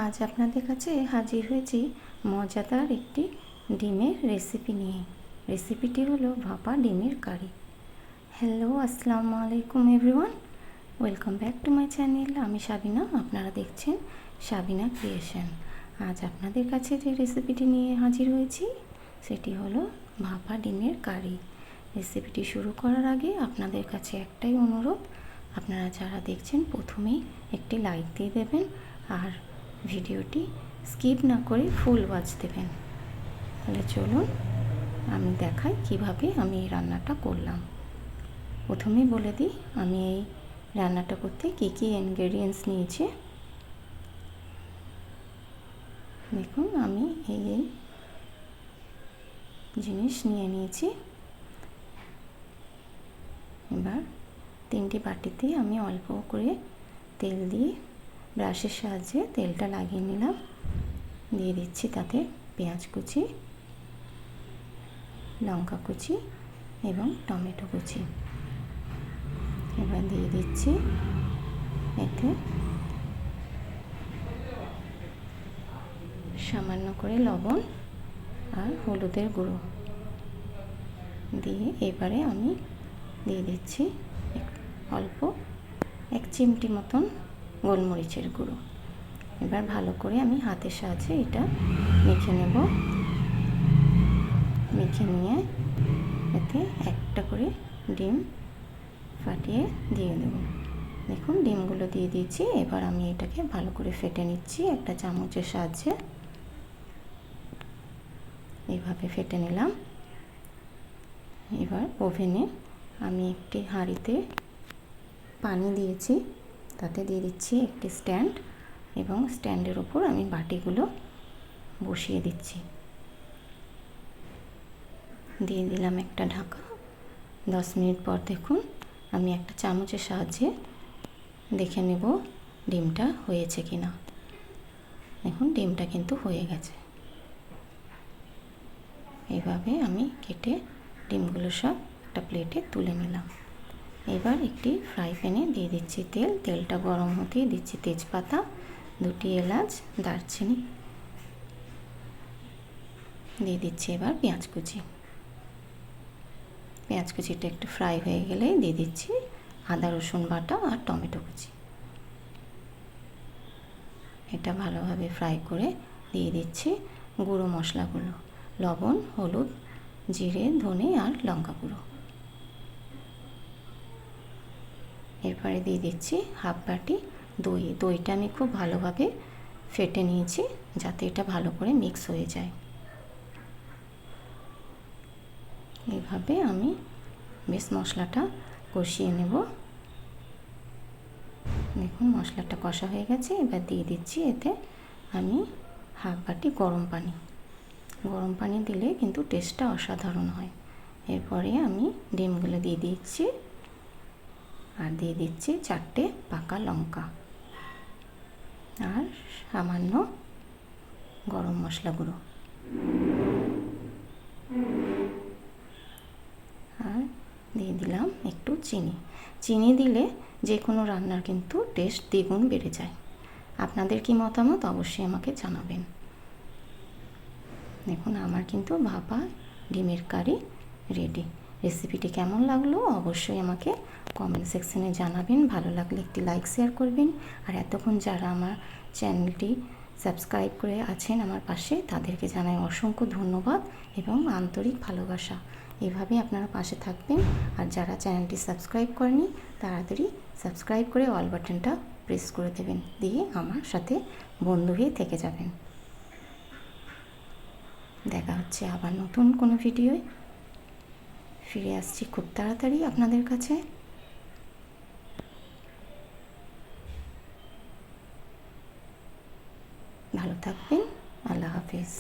আজ আপনাদের কাছে হাজির হয়েছি মজাদার একটি ডিমের রেসিপি নিয়ে। রেসিপিটি হলো ভাপা ডিমের কারি। হ্যালো, আসসালামু আলাইকুম everyone, welcome back to my channel. আমি সাবিনা, আপনারা দেখছেন সাবিনা ক্রিয়েশন। আজ আপনাদের কাছে যে রেসিপিটি নিয়ে হাজির হয়েছি সেটি হলো ভাপা ডিমের কারি। রেসিপিটি শুরু করার আগে আপনাদের কাছে একটাই অনুরোধ, আপনারা যারা দেখছেন প্রথমেই একটি লাইক দিয়ে দেবেন আর ভিডিওটি স্কিপ না করে ফুল ওয়াচ দেবেন। তাহলে চলুন আমি দেখাই কিভাবে আমি এই রান্নাটা করলাম। প্রথমেই বলে দিই আমি এই রান্নাটা করতে কী কী ইনগ্রেডিয়েন্টস নিয়েছি। দেখুন আমি এই জিনিস নিয়ে নিয়েছি। এবার 3টি বাটিতে আমি অল্প করে তেল দিয়ে ব্রাশের সাহায্যে তেলটা লাগিয়ে নিলাম। দিয়ে দিচ্ছি তাতে পেঁয়াজ কুচি, লঙ্কা কুচি এবং টমেটো কুচি। এবার দিয়ে দিচ্ছি এতে সামান্য করে লবণ আর হলুদের গুঁড়ো দিয়ে এবারে আমি দিয়ে দিচ্ছি অল্প 1 চিমটি মতন গোলমরিচের গুঁড়ো। এবার ভালো করে আমি হাতের সাহায্যে এটা মেখে নেব। মেখে নিয়ে এতে একটা করে ডিম ফাটিয়ে দিয়ে দেব। দেখুন ডিমগুলো দিয়ে দিয়েছি। এবার আমি এটাকে ভালো করে ফেটে নিচ্ছি একটা চামচের সাহায্যে। এইভাবে ফেটে নিলাম। এবার ওভেনে আমি একটি হাঁড়িতে পানি দিয়েছি, তাতে দিয়ে দিচ্ছি একটি স্ট্যান্ড এবং স্ট্যান্ডের ওপর আমি বাটিগুলো বসিয়ে দিচ্ছি। দিয়ে দিলাম একটা ঢাকা। 10 মিনিট পর দেখুন আমি একটা চামচের সাহায্যে দেখে নেব ডিমটা হয়েছে কি না। দেখুন ডিমটা কিন্তু হয়ে গেছে। এইভাবে আমি কেটে ডিমগুলো সব একটা প্লেটে তুলে নিলাম। এবার একটি ফ্রাই প্যানে দিয়ে দিচ্ছি তেল। তেলটা গরম হতেই দিচ্ছি তেজপাতা, 2টি এলাচ, দারচিনি, দিয়ে দিচ্ছি এবার পেঁয়াজ কুচি। পেঁয়াজ কুচিটা একটু ফ্রাই হয়ে গেলে দিয়ে দিচ্ছি আদা রসুন বাটা আর টমেটো কুচি। এটা ভালোভাবে ফ্রাই করে দিয়ে দিচ্ছি গুঁড়ো মশলাগুলো, লবণ, হলুদ, জিরে, ধনে আর লঙ্কা গুঁড়ো। এরপরে দিয়ে দিচ্ছি হাফ বাটি দই। দইটা আমি খুব ভালোভাবে ফেটে নিয়েছি যাতে এটা ভালো করে মিক্স হয়ে যায়। এইভাবে আমি বেশ মশলাটা কষিয়ে নেব। দেখুন মশলাটা কষা হয়ে গেছে। এবার দিয়ে দিচ্ছি এতে আমি হাফ বাটি গরম পানি। গরম পানি দিলে কিন্তু টেস্টটা অসাধারণ হয়। এরপরে আমি ডিমগুলো দিয়ে দিচ্ছি আর দিয়ে দিচ্ছি 4টে পাকা লঙ্কা আর সামান্য গরম মশলা গুঁড়ো আর দিয়ে দিলাম একটু চিনি। চিনি দিলে যে কোনো রান্নার কিন্তু টেস্ট দ্বিগুণ বেড়ে যায়। আপনাদের কি মতামত অবশ্যই আমাকে জানাবেন। দেখুন আমার কিন্তু ভাপা ডিমের কারি রেডি। রেসিপিটি কেমন লাগলো অবশ্যই আমাকে কমেন্ট সেকশনে জানাবেন। ভালো লাগলে একটি লাইক শেয়ার করবেন। আর এতক্ষণ যারা আমার চ্যানেলটি সাবস্ক্রাইব করে আছেন আমার পাশে, তাদেরকে জানাই অসংখ্য ধন্যবাদ এবং আন্তরিক ভালোবাসা। এভাবেই আপনারা পাশে থাকবেন। আর যারা চ্যানেলটি সাবস্ক্রাইব করেনি তাড়াতাড়ি সাবস্ক্রাইব করে অল বাটনটা প্রেস করে দেবেন, দিয়ে আমার সাথে বন্ধু হয়ে থেকে যাবেন। দেখা হচ্ছে আবার নতুন কোনো ভিডিওয়। ফিরে আসছি খুব তাড়াতাড়ি আপনাদের কাছে। ভালো থাকবেন। আল্লাহ হাফেজ।